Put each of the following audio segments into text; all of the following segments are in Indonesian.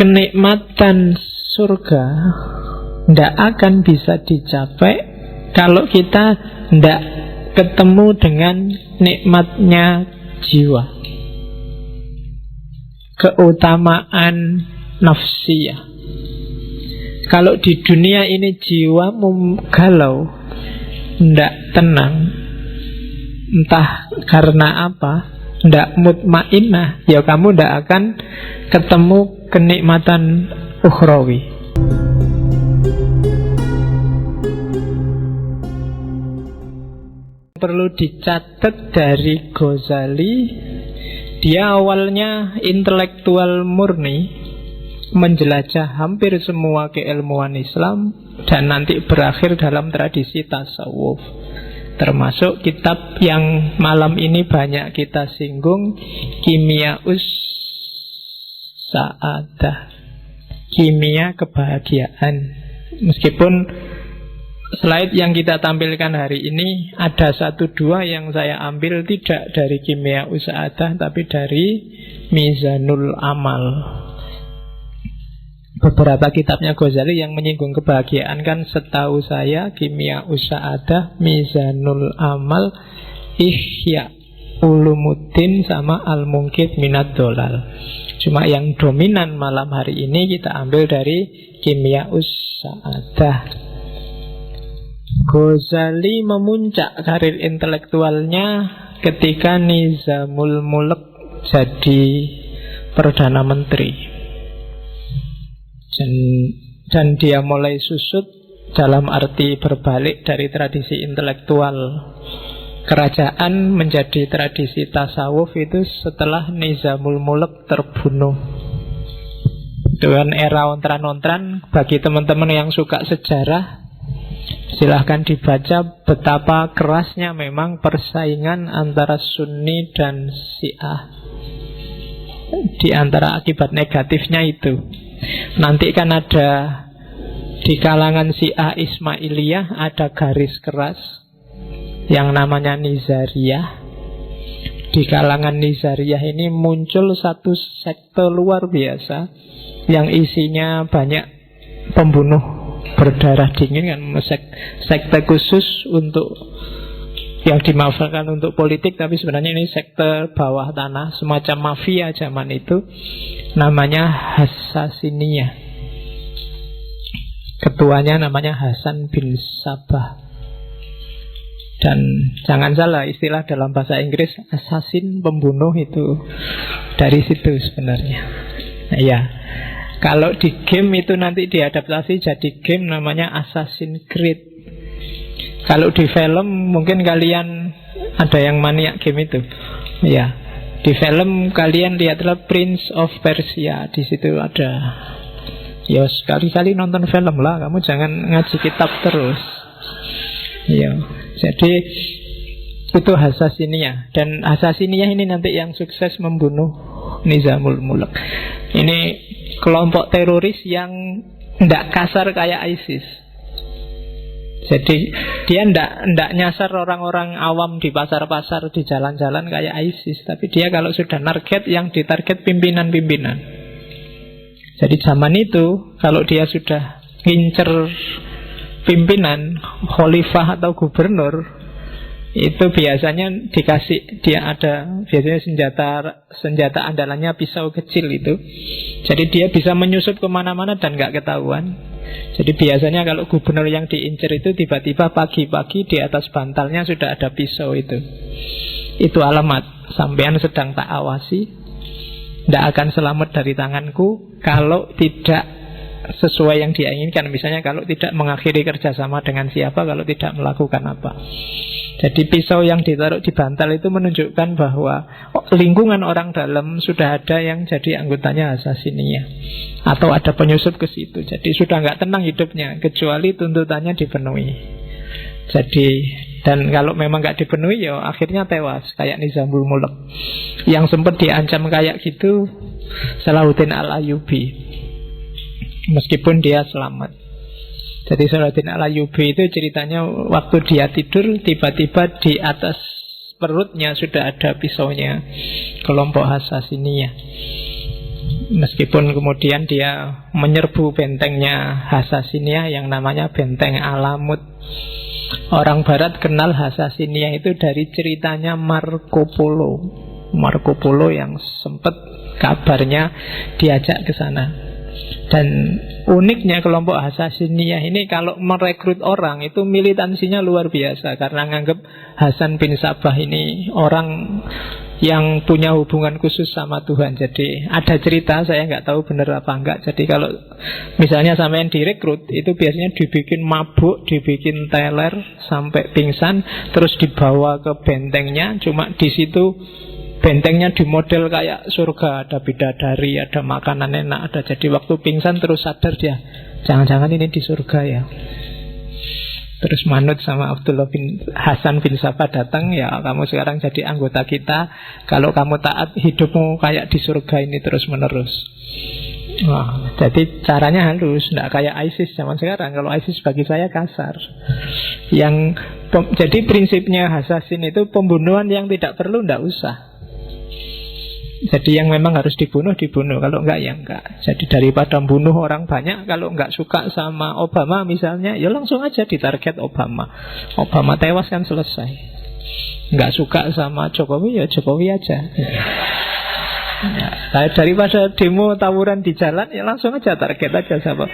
kenikmatan surga tidak akan bisa dicapai kalau kita tidak ketemu dengan nikmatnya jiwa, keutamaan nafsiyah. Kalau di dunia ini jiwamu galau, tidak tenang, entah karena apa, tidak mutmainah, ya kamu tidak akan ketemu kenikmatan ukhrawi. Perlu dicatat dari Ghazali, dia awalnya intelektual murni, menjelajah hampir semua keilmuan Islam, dan nanti berakhir dalam tradisi tasawuf. Termasuk kitab yang malam ini banyak kita singgung, Kimiaus Sa'adah, kimia kebahagiaan. Meskipun slide yang kita tampilkan hari ini ada 1-2 yang saya ambil tidak dari Kimiaus Sa'adah, tapi dari Mizanul Amal. Beberapa kitabnya Ghazali yang menyinggung kebahagiaan kan setahu saya Kimiaus Sa'adah, Mizanul Amal, Ihya Ulumuddin, sama Al-Munqidh Minad Dhalal. Cuma yang dominan malam hari ini kita ambil dari Kimiaus Sa'adah. Ghazali memuncak karir intelektualnya ketika Nizamul Mulk jadi Perdana Menteri. Dan dia mulai susut dalam arti berbalik dari tradisi intelektual kerajaan menjadi tradisi tasawuf itu setelah Nizamul Mulk terbunuh. Dengan era ontran-ontran, bagi teman-teman yang suka sejarah, silahkan dibaca betapa kerasnya memang persaingan antara Sunni dan Syiah. Di antara akibat negatifnya itu, nanti kan ada di kalangan Syiah Ismailiyah ada garis keras yang namanya Nizariyah. Di kalangan Nizariyah ini muncul satu sekte luar biasa yang isinya banyak pembunuh berdarah dingin, kan, sekte khusus untuk yang dimanfaatkan untuk politik, tapi sebenarnya ini sekte bawah tanah, semacam mafia zaman itu, namanya Hassasiniyah. Ketuanya namanya Hasan bin Sabah. Dan jangan salah, istilah dalam bahasa Inggris assassin, pembunuh, itu dari situ sebenarnya. Nah, ya, kalau di game itu nanti diadaptasi jadi game namanya Assassin's Creed. Kalau di film mungkin kalian ada yang maniak game itu. Ya, di film kalian lihatlah Prince of Persia. Di situ ada. Ya, sekali-kali nonton film lah. Kamu jangan ngaji kitab terus. Ya, jadi itu Hassasiniyah. Dan Hassasiniyah ini nanti yang sukses membunuh Nizamul Mulk. Ini kelompok teroris yang tidak kasar kayak ISIS. Jadi dia tidak nyasar orang-orang awam di pasar-pasar, di jalan-jalan kayak ISIS. Tapi dia kalau sudah target, yang ditarget pimpinan-pimpinan. Jadi zaman itu kalau dia sudah ngincer pimpinan, khalifah atau gubernur, itu biasanya dikasih, dia ada biasanya senjata andalannya pisau kecil itu. Jadi dia bisa menyusup kemana-mana dan gak ketahuan. Jadi biasanya kalau gubernur yang diincer itu tiba-tiba pagi-pagi di atas bantalnya sudah ada pisau itu. Itu alamat sampean sedang tak awasi, tidak akan selamat dari tanganku kalau tidak sesuai yang dia inginkan. Misalnya kalau tidak mengakhiri kerjasama dengan siapa, kalau tidak melakukan apa. Jadi pisau yang ditaruh di bantal itu menunjukkan bahwa lingkungan orang dalam sudah ada yang jadi anggotanya Hassasiniyah, atau ada penyusup ke situ. Jadi sudah nggak tenang hidupnya kecuali tuntutannya dipenuhi. Jadi, dan kalau memang nggak dipenuhi, ya akhirnya tewas kayak Nizamul Mulk. Yang sempat diancam kayak gitu Salahuddin Al-Ayyubi, meskipun dia selamat. Jadi Salahuddin Al-Ayyubi itu ceritanya waktu dia tidur, tiba-tiba di atas perutnya sudah ada pisaunya kelompok Hassasiniyah. Meskipun kemudian dia menyerbu bentengnya Hasasinia yang namanya Benteng Alamut. Orang Barat kenal Hasasinia itu dari ceritanya Marco Polo. Marco Polo yang sempat kabarnya diajak ke sana. Dan uniknya kelompok Hasasinia ini kalau merekrut orang itu militansinya luar biasa, karena nganggap Hasan bin Sabah ini orang yang punya hubungan khusus sama Tuhan. Jadi ada cerita, saya nggak tahu benar apa enggak. Jadi kalau misalnya sampean direkrut, itu biasanya dibikin mabuk, dibikin teler sampai pingsan, terus dibawa ke bentengnya. Cuma di situ bentengnya dimodel kayak surga, ada bidadari, ada makanan enak, ada. Jadi waktu pingsan terus sadar dia, jangan-jangan ini di surga ya. Terus manut sama Abdullah bin Hasan bin Sabah datang, ya kamu sekarang jadi anggota kita. Kalau kamu taat, hidupmu kayak di surga ini terus menerus. Wah, jadi caranya halus, tidak kayak ISIS zaman sekarang. Kalau ISIS bagi saya kasar. Jadi prinsipnya Hasasin itu pembunuhan yang tidak perlu, tidak usah. Jadi yang memang harus dibunuh, dibunuh. Kalau enggak, ya enggak. Jadi daripada bunuh orang banyak, kalau enggak suka sama Obama misalnya, ya langsung aja ditarget Obama. Obama tewas kan selesai. Enggak suka sama Jokowi, ya Jokowi aja. Ya, daripada demo tawuran di jalan, ya langsung aja target aja sama.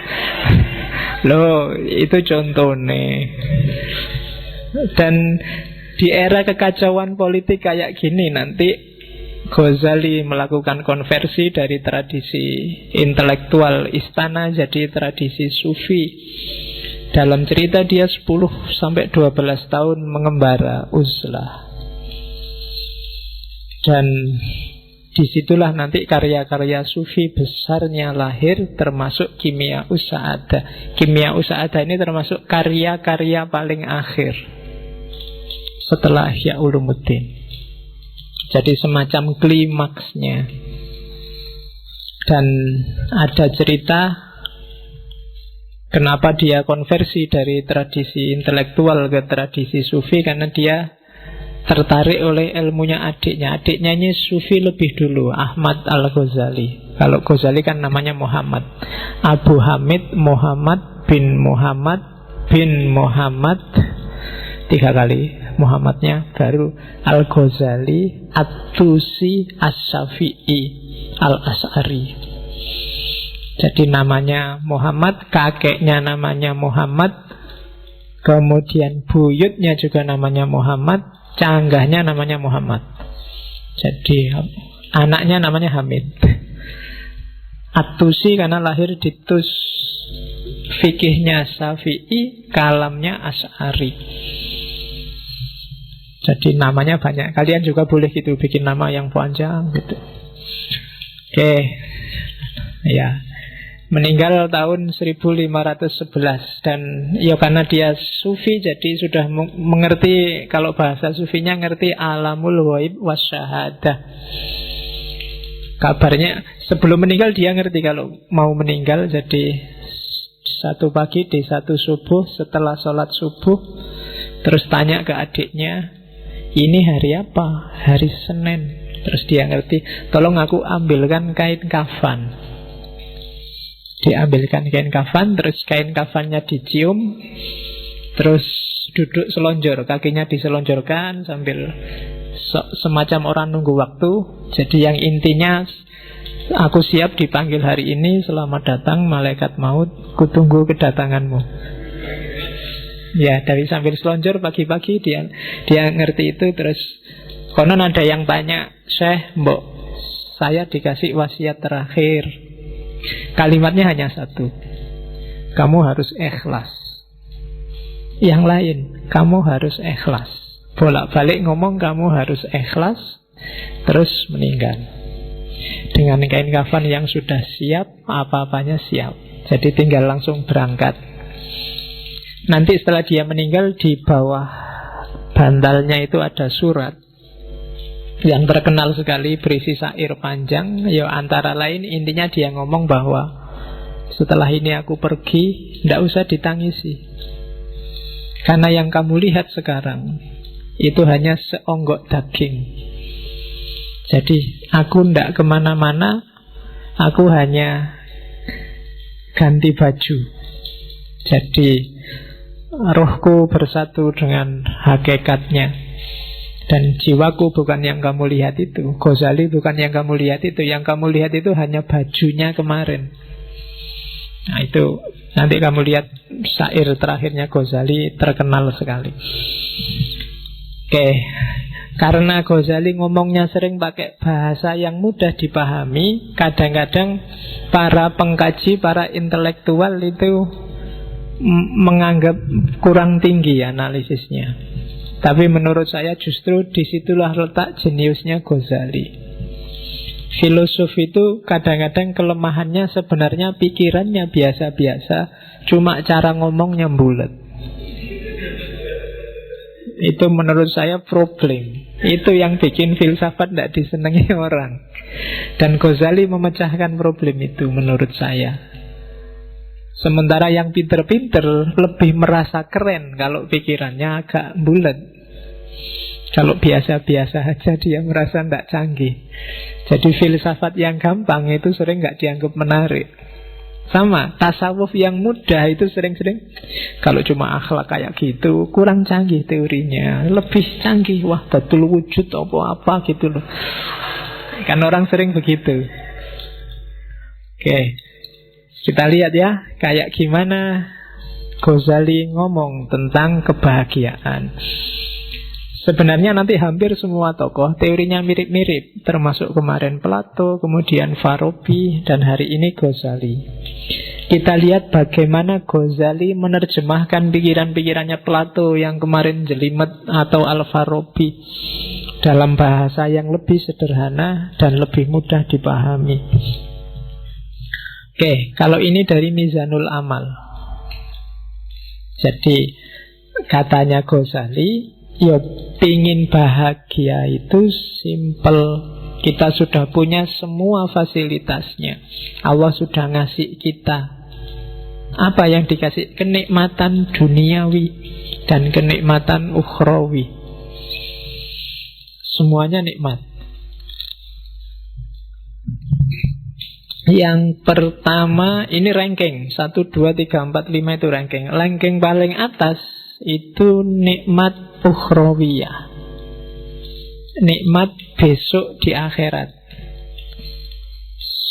Loh, itu contohnya. Dan di era kekacauan politik kayak gini, nanti Ghazali melakukan konversi dari tradisi intelektual istana jadi tradisi sufi. Dalam cerita dia 10-12 tahun mengembara uzlah. Dan disitulah nanti karya-karya sufi besarnya lahir, termasuk Kimia Usa'adah. Kimia Usa'adah ini termasuk karya-karya paling akhir setelah Ihya Ulumuddin. Jadi semacam klimaksnya. Dan ada cerita kenapa dia konversi dari tradisi intelektual ke tradisi sufi, karena dia tertarik oleh ilmunya adiknya. Adiknya ini sufi lebih dulu, Ahmad Al-Ghazali. Kalau Ghazali kan namanya Muhammad. Abu Hamid Muhammad bin Muhammad bin Muhammad, 3 kali Muhammadnya, baru Al-Ghazali At-Tusi As-Syafi'i Al-As'ari. Jadi namanya Muhammad, kakeknya namanya Muhammad, kemudian buyutnya juga namanya Muhammad, canggahnya namanya Muhammad. Jadi anaknya namanya Hamid. At-Tusi karena lahir di Tus, fikihnya Syafi'i, kalamnya As'ari. Jadi namanya banyak. Kalian juga boleh gitu, bikin nama yang panjang gitu. Oke. Ya. Meninggal tahun 1511. Dan ya karena dia sufi, jadi sudah mengerti, kalau bahasa sufinya ngerti alamul ghaib wasyahadah. Kabarnya sebelum meninggal dia ngerti kalau mau meninggal. Jadi satu pagi di satu subuh, setelah sholat subuh, terus tanya ke adiknya, ini hari apa? Hari Senin. Terus dia ngerti, tolong aku ambilkan kain kafan. Diambilkan kain kafan, terus kain kafannya dicium, terus duduk selonjor, kakinya diselonjorkan sambil semacam orang nunggu waktu. Jadi yang intinya, aku siap dipanggil hari ini, selamat datang malaikat maut, kutunggu kedatanganmu. Ya, dari sambil selonjor pagi-pagi dia ngerti itu. Terus konon ada yang tanya, Syekh, mbok saya dikasih wasiat terakhir. Kalimatnya hanya satu, kamu harus ikhlas. Yang lain, kamu harus ikhlas. Bolak-balik ngomong kamu harus ikhlas. Terus meninggal dengan kain kafan yang sudah siap, apa-apanya siap. Jadi tinggal langsung berangkat. Nanti setelah dia meninggal, di bawah bantalnya itu ada surat yang terkenal sekali, berisi syair panjang. Ya antara lain intinya dia ngomong bahwa setelah ini aku pergi, tidak usah ditangisi, karena yang kamu lihat sekarang itu hanya seonggok daging. Jadi aku tidak kemana-mana, Aku hanya ganti baju. Jadi rohku bersatu dengan hakikatnya. Dan jiwaku bukan yang kamu lihat itu. Ghazali bukan yang kamu lihat itu. Yang kamu lihat itu hanya bajunya kemarin. Nah itu nanti kamu lihat syair terakhirnya Ghazali terkenal sekali. Oke. Karena Ghazali ngomongnya sering pakai bahasa yang mudah dipahami, kadang-kadang para pengkaji, para intelektual itu menganggap kurang tinggi analisisnya. Tapi menurut saya justru disitulah letak jeniusnya Ghazali. Filosof itu kadang-kadang kelemahannya sebenarnya pikirannya biasa-biasa, cuma cara ngomongnya bulat. Itu menurut saya problem. Itu yang bikin filsafat tidak disenangi orang. Dan Ghazali memecahkan problem itu menurut saya. Sementara yang pinter-pinter lebih merasa keren kalau pikirannya agak bulat. Kalau biasa-biasa aja dia merasa tidak canggih. Jadi filsafat yang gampang itu sering nggak dianggap menarik. Sama, tasawuf yang mudah itu sering-sering kalau cuma akhlak kayak gitu kurang canggih teorinya. Lebih canggih, wah betul wujud apa-apa gitu loh. Kan orang sering begitu. Oke. Kita lihat ya, kayak gimana Ghazali ngomong tentang kebahagiaan. Sebenarnya nanti hampir semua tokoh teorinya mirip-mirip, termasuk kemarin Plato, kemudian Farabi, dan hari ini Ghazali. Kita lihat bagaimana Ghazali menerjemahkan pikiran-pikirannya Plato yang kemarin jelimet atau Al-Farabi dalam bahasa yang lebih sederhana dan lebih mudah dipahami. Oke, kalau ini dari Mizanul Amal. Jadi katanya Ghazali, ya pingin bahagia itu simple. Kita sudah punya semua fasilitasnya. Allah sudah ngasih kita. Apa yang dikasih? Kenikmatan duniawi dan kenikmatan ukhrawi. Semuanya nikmat. Yang pertama, ini ranking 1, 2, 3, 4, 5 itu ranking. Ranking paling atas itu nikmat ukhrawiyah, nikmat besok di akhirat.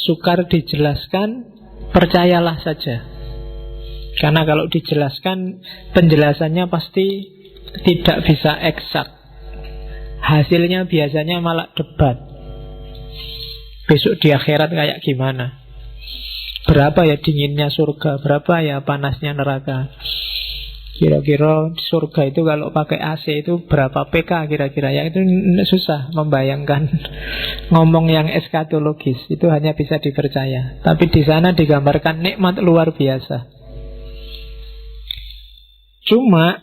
Sukar dijelaskan, percayalah saja. Karena kalau dijelaskan, penjelasannya pasti tidak bisa eksak. Hasilnya biasanya malah debat. Besok di akhirat kayak gimana? Berapa ya dinginnya surga? Berapa ya panasnya neraka? Kira-kira surga itu kalau pakai AC itu berapa PK kira-kira? Ya itu susah membayangkan. Ngomong yang eskatologis itu hanya bisa dipercaya. Tapi di sana digambarkan nikmat luar biasa. Cuma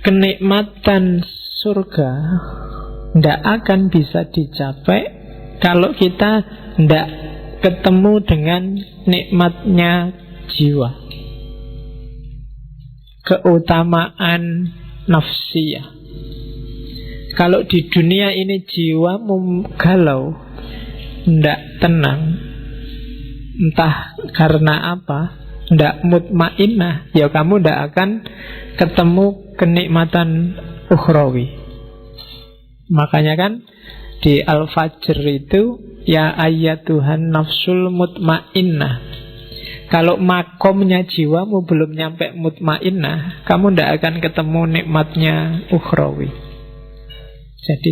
kenikmatan surga tidak akan bisa dicapai kalau kita tidak ketemu dengan nikmatnya jiwa, keutamaan nafsiyah. Kalau di dunia ini jiwamu galau, tidak tenang, entah karena apa, tidak mutmainnah, ya kamu tidak akan ketemu kenikmatan ukhrawi. Makanya kan di Al-Fajr itu, ya ayyatuhan nafsul mutmainnah. Kalau makomnya jiwamu belum nyampe mutmainnah, kamu tidak akan ketemu nikmatnya ukhrawi. Jadi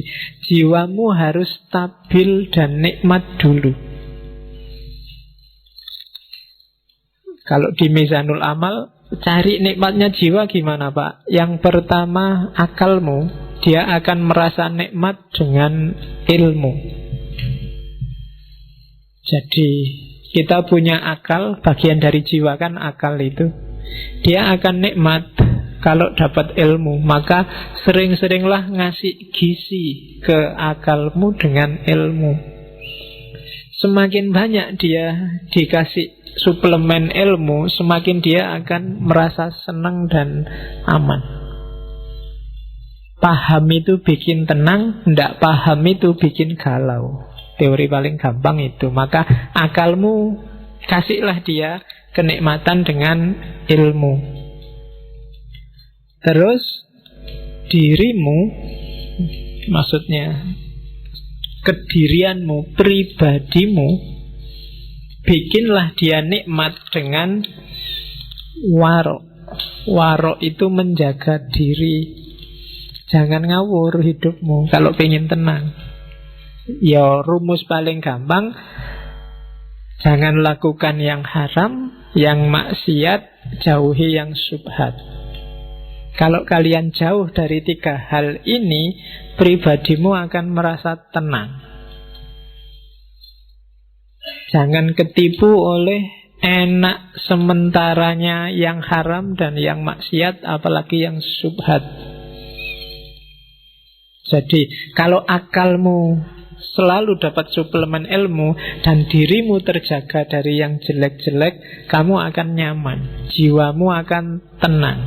jiwamu harus stabil dan nikmat dulu. Kalau di Mizanul Amal, cari nikmatnya jiwa gimana Pak? Yang pertama akalmu. Dia akan merasa nikmat dengan ilmu. Jadi kita punya akal, bagian dari jiwa kan akal itu. Dia akan nikmat kalau dapat ilmu. Maka sering-seringlah ngasih gizi ke akalmu dengan ilmu. Semakin banyak dia dikasih suplemen ilmu, semakin dia akan merasa senang dan aman. Paham itu bikin tenang, tidak paham itu bikin galau. Teori paling gampang itu. Maka akalmu kasihlah dia kenikmatan dengan ilmu. Terus dirimu, maksudnya kedirianmu, pribadimu, bikinlah dia nikmat dengan warok. Warok itu menjaga diri. Jangan ngawur hidupmu kalau pengen tenang. Ya rumus paling gampang, jangan lakukan yang haram, yang maksiat, jauhi yang syubhat. Kalau kalian jauh dari 3 hal ini, pribadimu akan merasa tenang. Jangan ketipu oleh enak sementaranya yang haram dan yang maksiat, apalagi yang syubhat. Jadi kalau akalmu selalu dapat suplemen ilmu dan dirimu terjaga dari yang jelek-jelek, kamu akan nyaman, jiwamu akan tenang.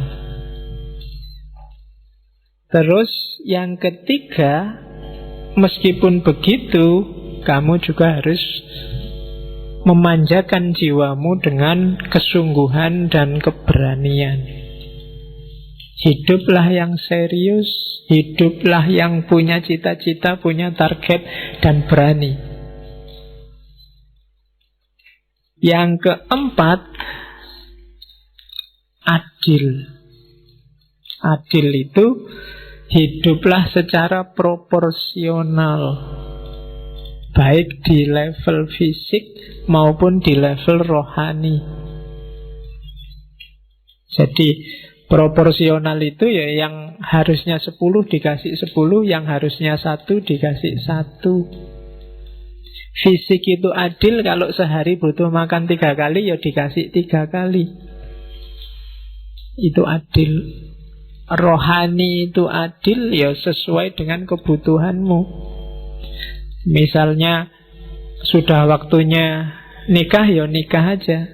Terus yang ketiga, meskipun begitu, kamu juga harus memanjakan jiwamu dengan kesungguhan dan keberanian. Hiduplah yang serius, hiduplah yang punya cita-cita, punya target, dan berani. Yang keempat, adil. Adil itu hiduplah secara proporsional, baik di level fisik maupun di level rohani. Jadi proporsional itu ya yang harusnya 10 dikasih 10, yang harusnya 1 dikasih 1. Fisik itu adil, kalau sehari butuh makan 3 kali ya dikasih 3 kali. Itu adil. Rohani itu adil, ya sesuai dengan kebutuhanmu. Misalnya sudah waktunya nikah, ya nikah aja.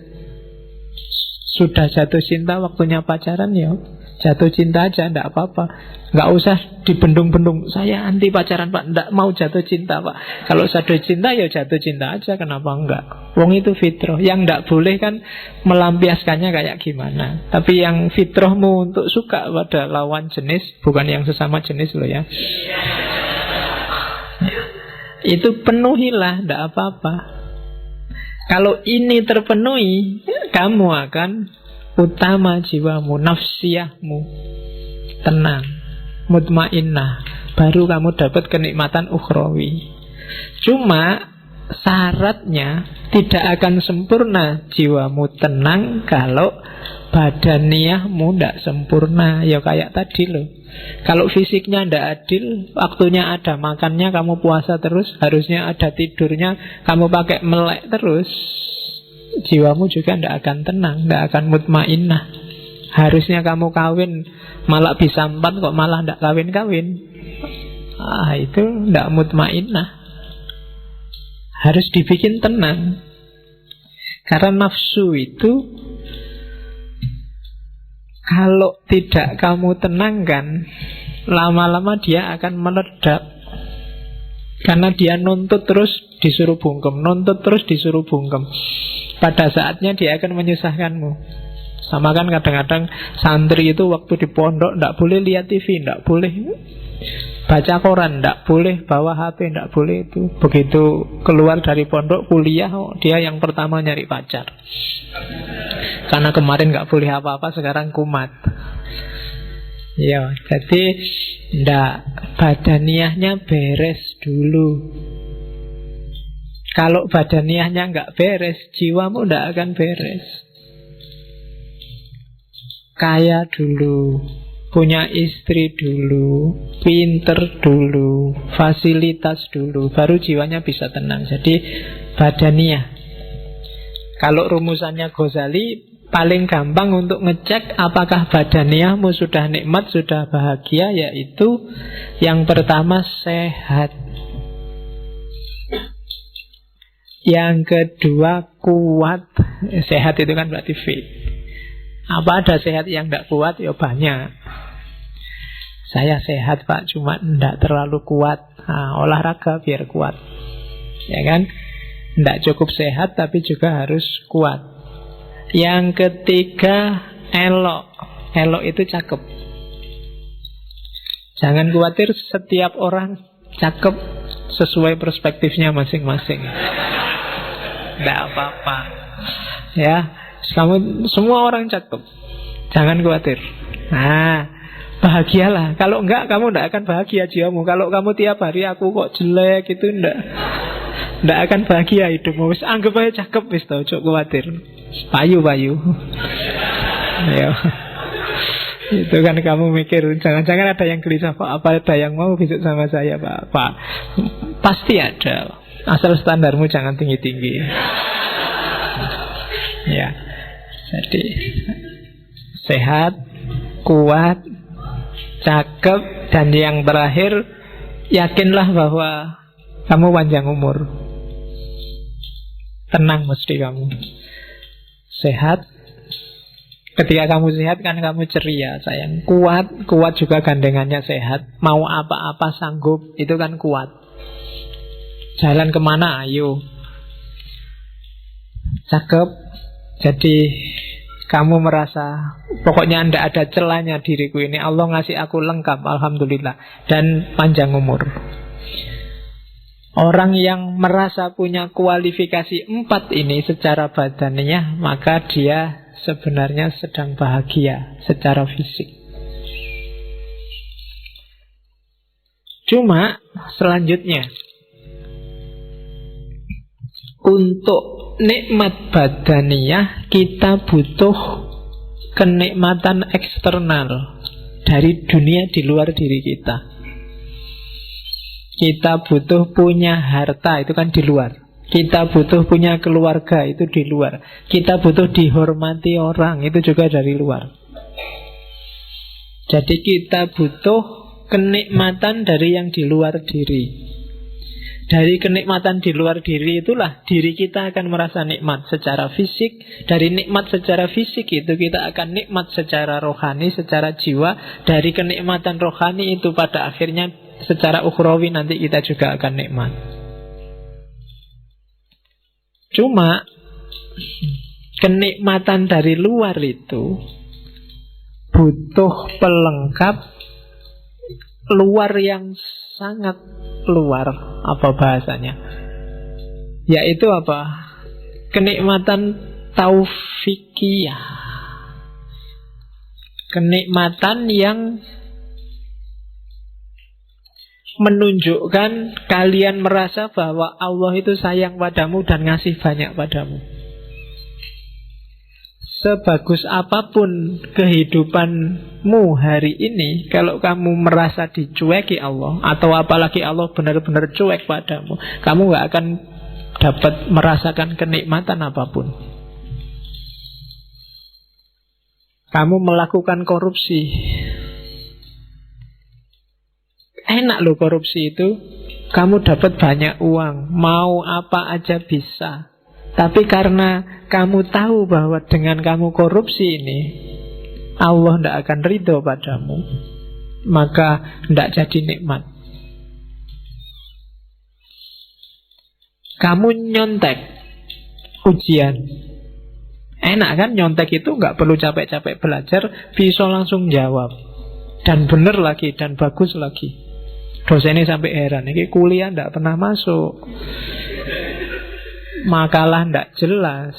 Sudah jatuh cinta, waktunya pacaran, ya jatuh cinta aja, enggak apa-apa. Enggak usah dibendung-bendung, saya anti pacaran Pak, enggak mau jatuh cinta Pak. Kalau jatuh cinta, ya jatuh cinta aja, kenapa enggak? Wong itu fitrah. Yang enggak boleh kan melampiaskannya kayak gimana. Tapi yang fitrahmu untuk suka pada lawan jenis, bukan yang sesama jenis loh ya, itu penuhilah, enggak apa-apa. Kalau ini terpenuhi, kamu akan utama jiwamu, nafsiyahmu tenang, mutmainnah. Baru kamu dapat kenikmatan ukhrawi. Cuma syaratnya tidak akan sempurna jiwamu tenang kalau badaniyahmu tidak sempurna. Ya kayak tadi loh, kalau fisiknya tidak adil, waktunya ada makannya kamu puasa terus, harusnya ada tidurnya kamu pakai melek terus, jiwamu juga tidak akan tenang, tidak akan mutmainnah. Harusnya kamu kawin malah bisa 4 kok malah tidak kawin-kawin. Itu tidak mutmainnah. Harus dibikin tenang. Karena nafsu itu kalau tidak kamu tenangkan, lama-lama dia akan meledak. Karena dia nuntut terus disuruh bungkem, nuntut terus disuruh bungkem. Pada saatnya dia akan menyusahkanmu. Sama kan kadang-kadang santri itu waktu di pondok tidak boleh lihat TV, tidak boleh baca koran, tidak boleh bawa HP, tidak boleh itu. Begitu keluar dari pondok kuliah, dia yang pertama nyari pacar. Karena kemarin nggak boleh apa-apa, sekarang kumat. Ya, jadi ndak, badaniyahnya beres dulu. Kalau badaniyahnya nggak beres, jiwamu ndak akan beres. Kaya dulu, punya istri dulu, pinter dulu, fasilitas dulu, baru jiwanya bisa tenang. Jadi badaniyah. Kalau rumusannya Ghazali, paling gampang untuk ngecek apakah badaniyahmu sudah nikmat, sudah bahagia, yaitu yang pertama sehat, yang kedua kuat. Sehat itu kan berarti fit. Apa ada sehat yang tidak kuat? Ya banyak. Saya sehat Pak, cuma tidak terlalu kuat. Olahraga biar kuat. ya kan? Tidak cukup sehat tapi juga harus kuat. Yang ketiga, elok. Elok itu cakep. Jangan khawatir, setiap orang cakep sesuai perspektifnya masing-masing. Tidak apa-apa. Ya, kamu semua orang cakep. Jangan khawatir. Nah, bahagialah. Kalau enggak, kamu tidak akan bahagia jiwamu. Kalau kamu tiap hari aku kok jelek, itu tidak akan bahagia hidupmu. Wis anggap aja cakep, wis tau, cok khawatir. Payu-payu. Ya. Itu kan kamu mikir, jangan-jangan ada yang gelisah, Pak, apa ada yang mau besok sama saya, Pak? Pak, pasti ada. Asal standarmu jangan tinggi-tinggi. Ya. Jadi sehat, kuat, cakep, dan yang terakhir, yakinlah bahwa kamu panjang umur. Tenang mesti kamu. Sehat. Ketika kamu sehat kan kamu ceria, sayang. Kuat juga gandengannya sehat. Mau apa-apa sanggup, itu kan kuat. Jalan kemana, ayo. Cakep. Jadi kamu merasa pokoknya tidak ada celahnya diriku ini. Allah ngasih aku lengkap, alhamdulillah. Dan panjang umur. Orang yang merasa punya kualifikasi 4 ini secara badaniah, maka dia sebenarnya sedang bahagia secara fisik. Cuma selanjutnya, untuk nikmat badaniah kita butuh kenikmatan eksternal dari dunia di luar diri kita. Kita butuh punya harta, itu kan di luar. Kita butuh punya keluarga, itu di luar. Kita butuh dihormati orang, itu juga dari luar. Jadi kita butuh kenikmatan dari yang di luar diri. Dari kenikmatan di luar diri itulah diri kita akan merasa nikmat secara fisik. Dari nikmat secara fisik itu kita akan nikmat secara rohani, secara jiwa. Dari kenikmatan rohani itu pada akhirnya secara ukhrawi nanti kita juga akan nikmat. Cuma kenikmatan dari luar itu butuh pelengkap luar yang sangat luar. Apa bahasanya? Yaitu apa? Kenikmatan taufikiyah. Kenikmatan yang menunjukkan kalian merasa bahwa Allah itu sayang padamu dan ngasih banyak padamu. Sebagus apapun kehidupanmu hari ini, kalau kamu merasa dicueki Allah, atau apalagi Allah benar-benar cuek padamu, kamu gak akan dapat merasakan kenikmatan apapun. Kamu melakukan korupsi, enak loh korupsi itu. Kamu dapat banyak uang, mau apa aja bisa. Tapi karena kamu tahu bahwa dengan kamu korupsi ini Allah tidak akan ridho padamu, maka tidak jadi nikmat. Kamu nyontek ujian, enak kan? Nyontek itu nggak perlu capek-capek belajar, bisa langsung jawab. Dan benar lagi, dan bagus lagi. Dosennya sampai heran, ini kuliah tidak pernah masuk, makalah tidak jelas,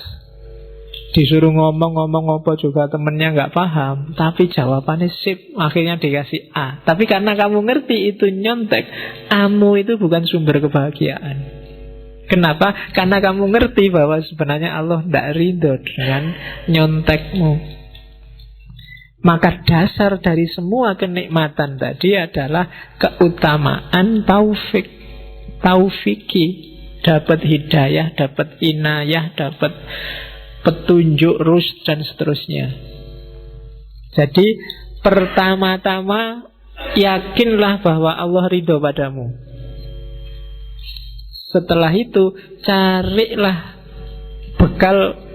disuruh ngomong apa juga temennya nggak paham, tapi jawabannya sip, akhirnya dikasih A. Tapi karena kamu ngerti itu nyontek, A-mu itu bukan sumber kebahagiaan. Kenapa? Karena kamu ngerti bahwa sebenarnya Allah tidak ridho dengan nyontekmu. Maka dasar dari semua kenikmatan tadi adalah keutamaan taufiki. Dapat hidayah, dapat inayah, dapat petunjuk, rusy, dan seterusnya. Jadi pertama-tama yakinlah bahwa Allah ridho padamu. Setelah itu carilah bekal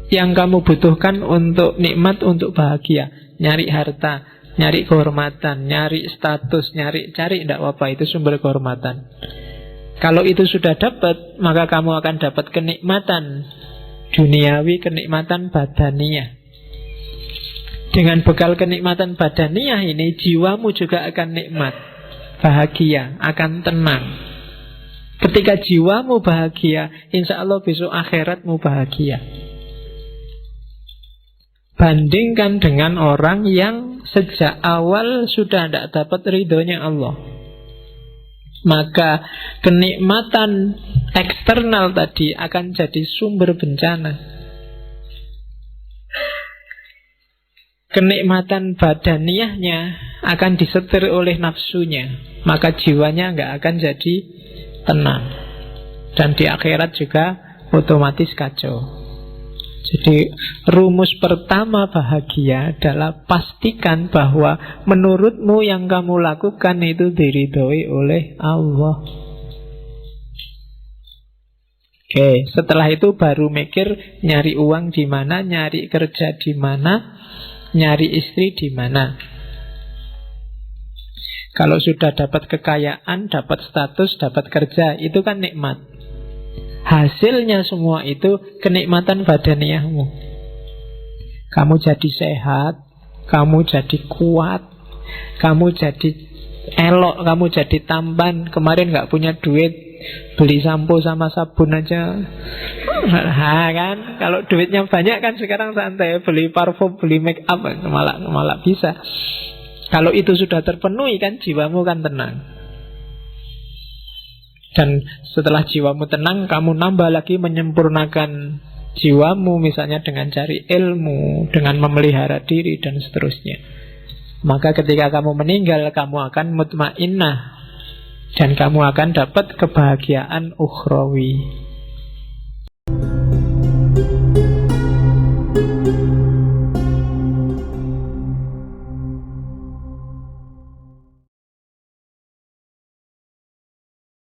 yang kamu butuhkan untuk nikmat, untuk bahagia. Nyari harta, nyari kehormatan, nyari status, cari tidak apa-apa, itu sumber kehormatan. Kalau itu sudah dapat, maka kamu akan dapat kenikmatan duniawi, kenikmatan badaniyah. Dengan bekal kenikmatan badaniyah ini, jiwamu juga akan nikmat, bahagia, akan tenang. Ketika jiwamu bahagia, insya Allah besok akhiratmu bahagia. Bandingkan dengan orang yang sejak awal sudah tidak dapat ridhonya Allah, maka kenikmatan eksternal tadi akan jadi sumber bencana. Kenikmatan badaniyahnya akan disetir oleh nafsunya, maka jiwanya nggak akan jadi tenang. Dan di akhirat juga otomatis kacau. Jadi rumus pertama bahagia adalah pastikan bahwa menurutmu yang kamu lakukan itu diridhoi oleh Allah. Oke, setelah itu baru mikir nyari uang di mana, nyari kerja di mana, nyari istri di mana. Kalau sudah dapat kekayaan, dapat status, dapat kerja, itu kan nikmat. Hasilnya semua itu kenikmatan badaniyahmu. Kamu jadi sehat, kamu jadi kuat, kamu jadi elok, kamu jadi tampan. Kemarin gak punya duit, beli sampo sama sabun aja. Kan, kalau duitnya banyak kan sekarang santai, beli parfum, beli make up, malah bisa. Kalau itu sudah terpenuhi kan jiwamu kan tenang. Dan setelah jiwamu tenang, kamu nambah lagi menyempurnakan jiwamu, misalnya dengan cari ilmu, dengan memelihara diri, dan seterusnya. Maka ketika kamu meninggal, kamu akan mutmainnah, dan kamu akan dapat kebahagiaan ukhrawi.